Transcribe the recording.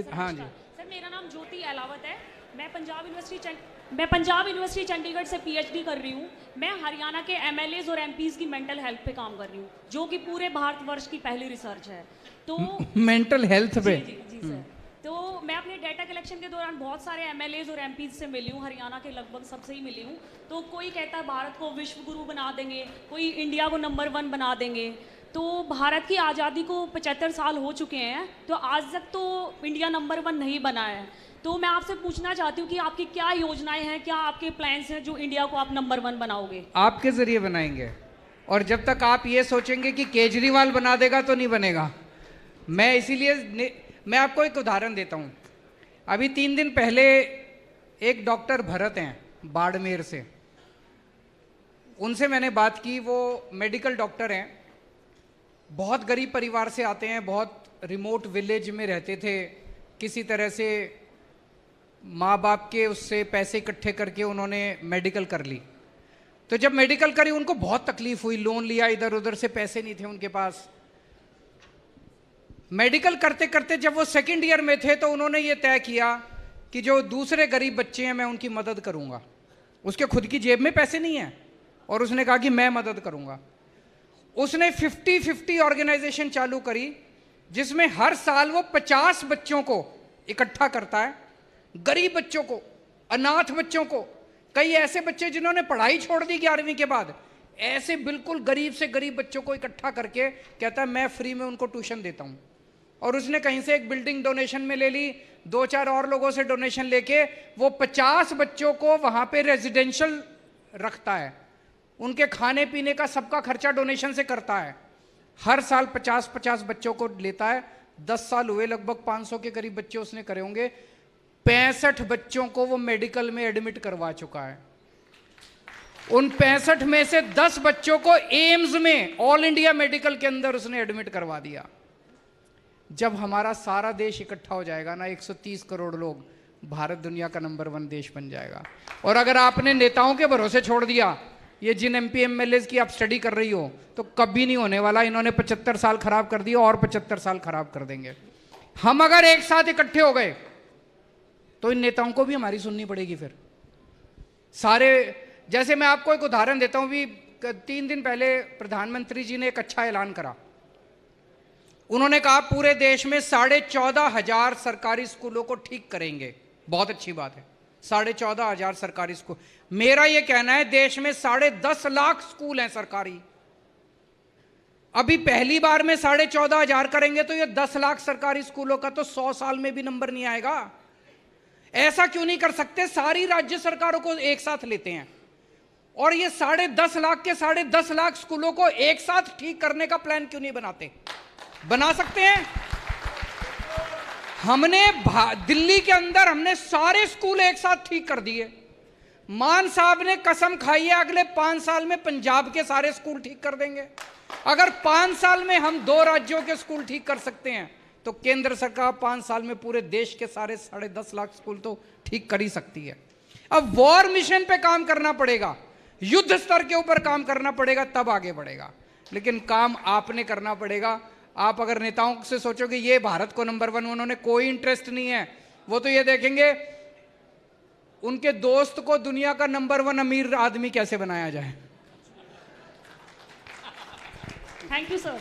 हाँ जी सर, मेरा नाम ज्योति अलावत है। मैं पंजाब यूनिवर्सिटी चंडीगढ़ से पीएचडी कर रही हूँ। मैं हरियाणा के एमएलएज और एमपीज की मेंटल हेल्थ पे काम कर रही हूँ, जो कि पूरे भारतवर्ष की पहली रिसर्च है। तो मेंटल हेल्थ पे। जी सर। तो मैं अपने डेटा कलेक्शन के दौरान बहुत सारे एमएलएज और एमपीज से मिली हूँ, हरियाणा के लगभग सबसे ही मिली हूँ। तो कोई कहता है भारत को विश्व गुरु बना देंगे, कोई इंडिया को नंबर 1 बना देंगे। तो भारत की आज़ादी को 75 साल हो चुके हैं, तो आज तक तो इंडिया नंबर 1 नहीं बना है। तो मैं आपसे पूछना चाहती हूँ कि आपकी क्या योजनाएं हैं, क्या आपके प्लान्स हैं जो इंडिया को आप नंबर 1 बनाओगे? आपके जरिए बनाएंगे, और जब तक आप ये सोचेंगे कि केजरीवाल बना देगा तो नहीं बनेगा। मैं इसीलिए मैं आपको एक उदाहरण देता हूँ। अभी 3 दिन पहले एक डॉक्टर भरत हैं बाड़मेर से, उनसे मैंने बात की। वो मेडिकल डॉक्टर हैं, बहुत गरीब परिवार से आते हैं, बहुत रिमोट विलेज में रहते थे। किसी तरह से माँ बाप के उससे पैसे इकट्ठे करके उन्होंने मेडिकल कर ली। तो जब मेडिकल करी उनको बहुत तकलीफ हुई, लोन लिया, इधर उधर से पैसे नहीं थे उनके पास। मेडिकल करते करते जब वो सेकंड ईयर में थे तो उन्होंने ये तय किया कि जो दूसरे गरीब बच्चे हैं मैं उनकी मदद करूंगा। उसके खुद की जेब में पैसे नहीं है, और उसने कहा कि मैं मदद करूंगा। उसने 50-50 ऑर्गेनाइजेशन चालू करी, जिसमें हर साल वो 50 बच्चों को इकट्ठा करता है, गरीब बच्चों को, अनाथ बच्चों को, कई ऐसे बच्चे जिन्होंने पढ़ाई छोड़ दी 11वीं के बाद, ऐसे बिल्कुल गरीब से गरीब बच्चों को इकट्ठा करके कहता है मैं फ्री में उनको ट्यूशन देता हूं। और उसने कहीं से एक बिल्डिंग डोनेशन में ले ली, 2-4 और लोगों से डोनेशन लेके वो 50 बच्चों को वहां पे रेजिडेंशियल रखता है, उनके खाने पीने का सबका खर्चा डोनेशन से करता है। हर साल 50-50 बच्चों को लेता है। 10 साल हुए, लगभग 500 के करीब बच्चे उसने करे होंगे। 65 बच्चों को वो मेडिकल में एडमिट करवा चुका है। उन 65 में से 10 बच्चों को एम्स में, ऑल इंडिया मेडिकल के अंदर उसने एडमिट करवा दिया। जब हमारा सारा देश इकट्ठा हो जाएगा ना, 130 करोड़ लोग, भारत दुनिया का नंबर 1 देश बन जाएगा। और अगर आपने नेताओं के भरोसे छोड़ दिया, ये जिन एमपी एमएलएज की आप स्टडी कर रही हो, तो कभी नहीं होने वाला। इन्होंने 75 साल खराब कर दिए और 75 साल खराब कर देंगे। हम अगर एक साथ इकट्ठे हो गए तो इन नेताओं को भी हमारी सुननी पड़ेगी। फिर सारे, जैसे मैं आपको एक उदाहरण देता हूं, भी 3 दिन पहले प्रधानमंत्री जी ने एक अच्छा ऐलान करा। उन्होंने कहा पूरे देश में 14,500 सरकारी स्कूलों को ठीक करेंगे। बहुत अच्छी बात है, 14,500 सरकारी स्कूल। मेरा यह कहना है देश में 10.5 लाख स्कूल हैं सरकारी। अभी पहली बार में 14,500 करेंगे तो ये 10 लाख सरकारी स्कूलों का तो 100 साल में भी नंबर नहीं आएगा। ऐसा क्यों नहीं कर सकते? सारी राज्य सरकारों को एक साथ लेते हैं और ये 10.5 लाख के 10.5 लाख स्कूलों को एक साथ ठीक करने का प्लान क्यों नहीं बनाते? बना सकते हैं। हमने दिल्ली के अंदर हमने सारे स्कूल एक साथ ठीक कर दिए। मान साहब ने कसम खाई है अगले 5 साल में पंजाब के सारे स्कूल ठीक कर देंगे। अगर 5 साल में हम 2 राज्यों के स्कूल ठीक कर सकते हैं तो केंद्र सरकार 5 साल में पूरे देश के सारे 10.5 लाख स्कूल तो ठीक कर ही सकती है। अब वॉर मिशन पे काम करना पड़ेगा, युद्ध स्तर के ऊपर काम करना पड़ेगा, तब आगे बढ़ेगा। लेकिन काम आपने करना पड़ेगा। आप अगर नेताओं से सोचोगे ये भारत को नंबर 1, उन्होंने कोई इंटरेस्ट नहीं है। वो तो ये देखेंगे उनके दोस्त को दुनिया का नंबर 1 अमीर आदमी कैसे बनाया जाए। Thank you sir.